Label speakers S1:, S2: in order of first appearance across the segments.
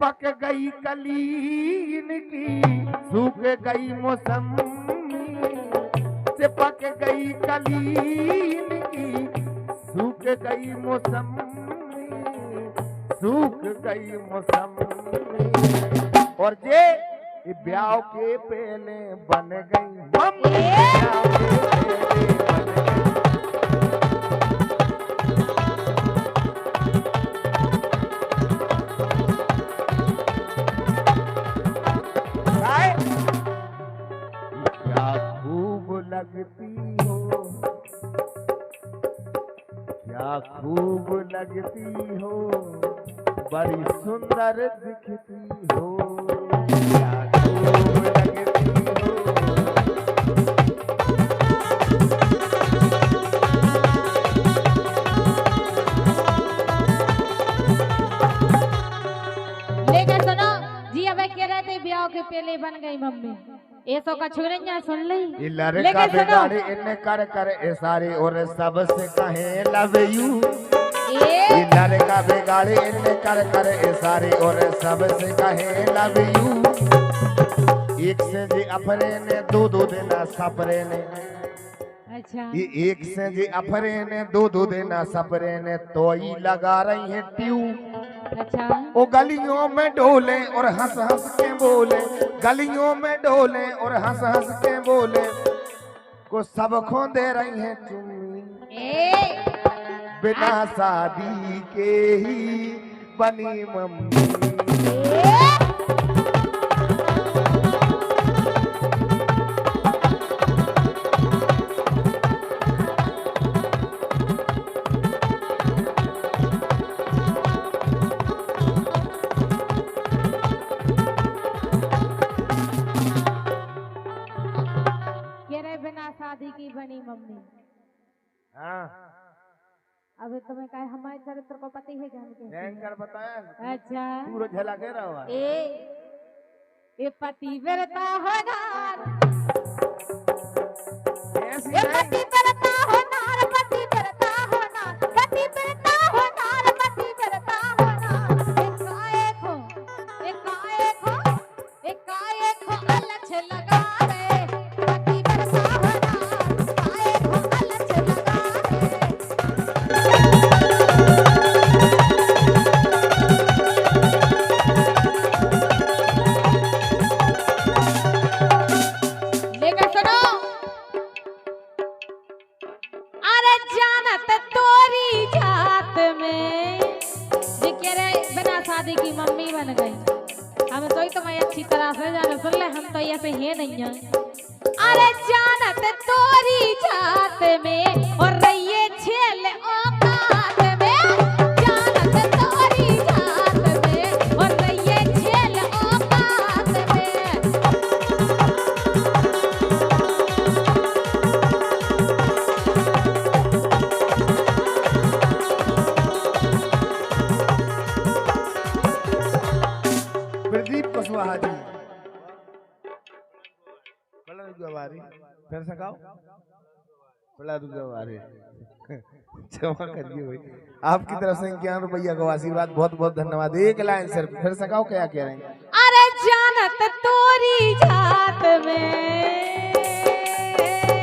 S1: पक गई कलीन की सूख गई मौसमी, से पक गई कलीन की सूख गई मौसमी, सूख गई मौसमी। और जे ब्याह के पहले बन गई मम्मी, लगती हो, क्या खूब लगती हो, बड़ी सुंदर दिखती हो, क्या खूब लगती हो।
S2: लेकिन सुनो जी, अब कह रहे थे ब्याह के पहले बन गई मम्मी, ये सो का छुड़िया सुन ली।
S1: ये लड़का बिगाड़ी इन्ने कर कर ए सारी और सबसे कहे लव यू, ये लड़का बिगाड़ी इन्ने कर कर ए सारी और सबसे कहे लव यू। एक से जी अफरे ने दो दिन सपरे ने,
S2: अच्छा
S1: ये एक से जी अफरे ने दो दिन सपरे ने, तो ही लगा रही है ट्यू।
S2: अच्छा
S1: वो गलियों में डोले और हंस हंस के बोले, गलियों में डोले और हंस हंस के बोले, को सब खो दे रही है चुम्मी, बिना शादी के ही बनी मम्मी।
S2: शादी की बनी मम्मी।
S1: हाँ
S2: अब तुम्हें कहे हमारे चरित्र को पति है क्या?
S1: कर बताया।
S2: अच्छा
S1: पूरा झला कह रहा हुआ
S2: ए पति बरता होना,
S1: ऐसी
S2: पति बरता होना, पति बरता होना, पति बरता होना, पति बरता होना। एकाएक हो, एकाएक हो, एकाएक हो अलछ लगा रे, पति बरता होना, एकाएक हो अलछ लगा रे। लेकर सुनो, अरे जानत तोरी जात में जी कह रहे बिना शादी की मम्मी बन गई। हम तो ही तुम्हें अच्छी तरह से जाने, सुन ले हम तो ऐसे ही नहीं है। अरे जानत तोरी जात में और रहिए छेल औकात में, जानत तोरी जात में और रहिए छेल औकात में।
S1: प्रदीप कुशवाहा जी फिर सकाओ बड़ा दुगवारी क्षमा करिए भाई, आपकी तरफ से 51 रुपया का आशीर्वाद, बहुत बहुत धन्यवाद। एक लाइन सर फिर सकाओ, क्या कह रहे हैं?
S2: अरे जानत तोरी जात में,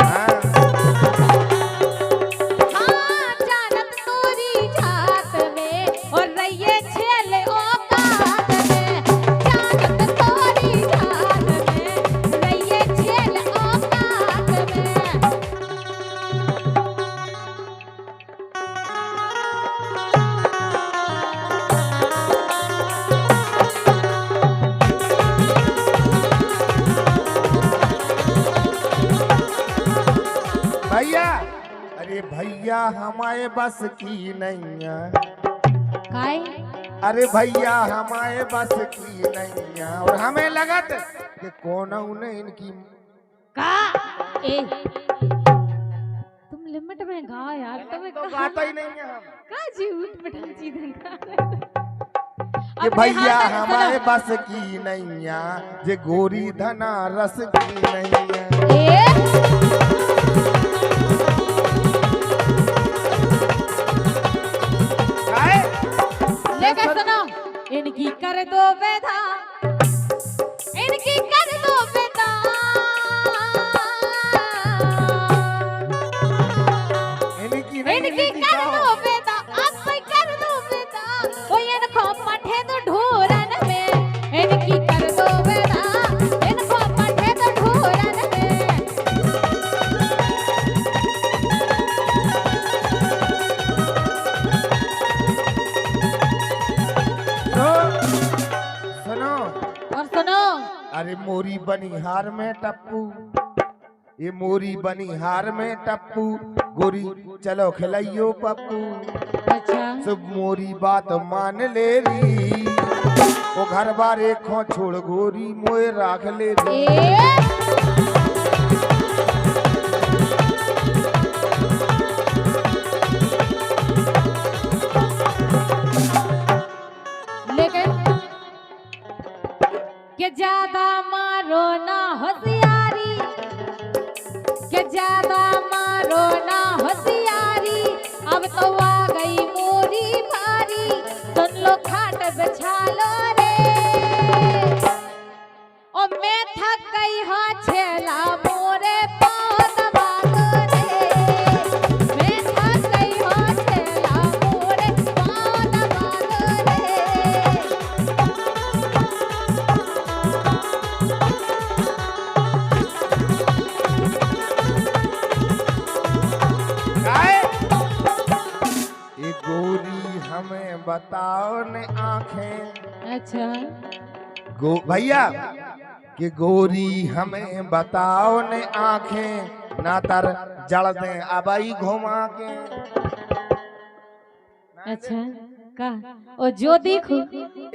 S2: हाँ जानत तोरी जात में और रहिए छेल औकात में, जानत तोरी जात में रहिए छेल औकात में।
S1: भैया, अरे भैया हमारे बस की नैया,
S2: काय
S1: अरे भैया हमारे बस की नैया, और हमें लगत कि कौन उन्हें इनकी
S2: का ए तुम लिमिट में गा यार, तुम्हें
S1: तो गाता ही नहीं है हम।
S2: का झूठ पठान चीजें गा रहे
S1: कि भैया हमारे बस की नैया, जे गोरी धना रस की नैया।
S2: लेकर सुनो, इनकी कर दो विदा, इनकी कर दो विदा, इनकी कर दो विदा, अब कर दो विदा, ओ इनको पठे तो ढूरन में, इनकी कर दो विदा, इनको पठे तो ढूरन में।
S1: सुनो
S2: और सुनो,
S1: अरे मोरी बनिहार में टप्पू, ये मोरी बनिहार में टप्पू, गोरी चलो खिलाइयो पप्पू।
S2: अच्छा
S1: सब मोरी बात मान ले री, वो घर बारे खो छोड़ गोरी मोए राख ले री।
S2: लेकिन के ज्यादा मारो ना होशियारी, के ज्यादा मारो ना होशियारी, अब तो आ गई मोरी भारी, सुन लो खाट बिछा लो रे, ओ मैं थक गई हाँ छेला मोरे पाँव दबा दो रे, मैं थक गई हाँ छेला मोरे पाँव दबा दो रे।
S1: ये गोरी हमें बताओ ने आंखें,
S2: अच्छा
S1: भैया कि गोरी हमें बताओ ने आंखें, ना तर जड़ दे अबई घुमा के।
S2: अच्छा का ओ जो देखो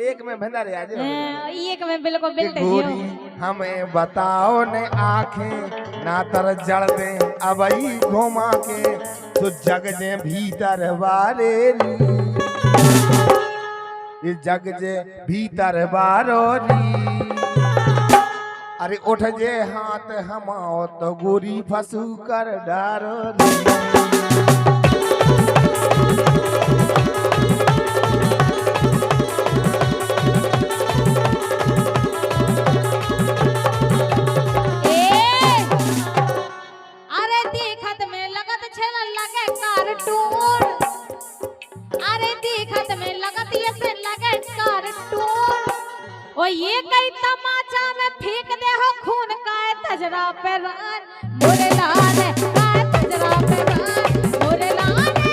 S1: एक में भंडार आज
S2: एक में बिल्कुल बिल्कुल
S1: गोरी हमें बताओ ने आंखें, ना तर जड़ दे अबई घुमा के, तो जग जे भीतर बारे री, ये जग जे भीतर बारो री, अरे उठ जे हाथ हमाओ तो गोरी फसू कर डारो री।
S2: अरे देखत में लगत छल लगे कार्टून, अरे देखत में लगत ये से लगे कार्टून, ओ ये कई तमाचा में फेंक दे हो खून का तजरा पे रान, मोरे लाने का तजरा पे रान, मोरे लाने।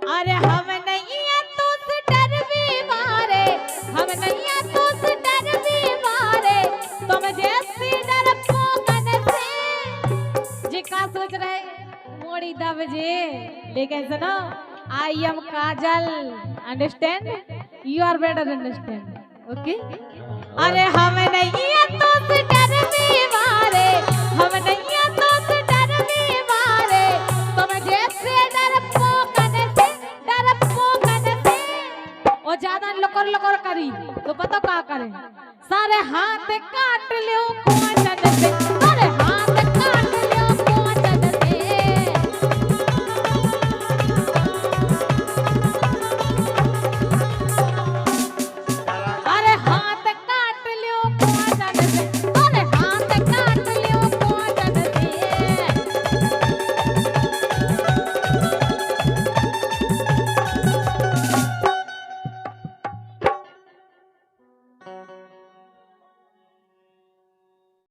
S2: अरे हम नहीं है तो से डर भी मारे, हम नहीं है तो से डर भी मारे, तुम जैसी डर पोगन से, जी का सोच रहे मोड़ी दब जे, लेकिन सुनो I am Kajal, understand, you are better understand, okay. अरे हम नहीं है तो से डर भी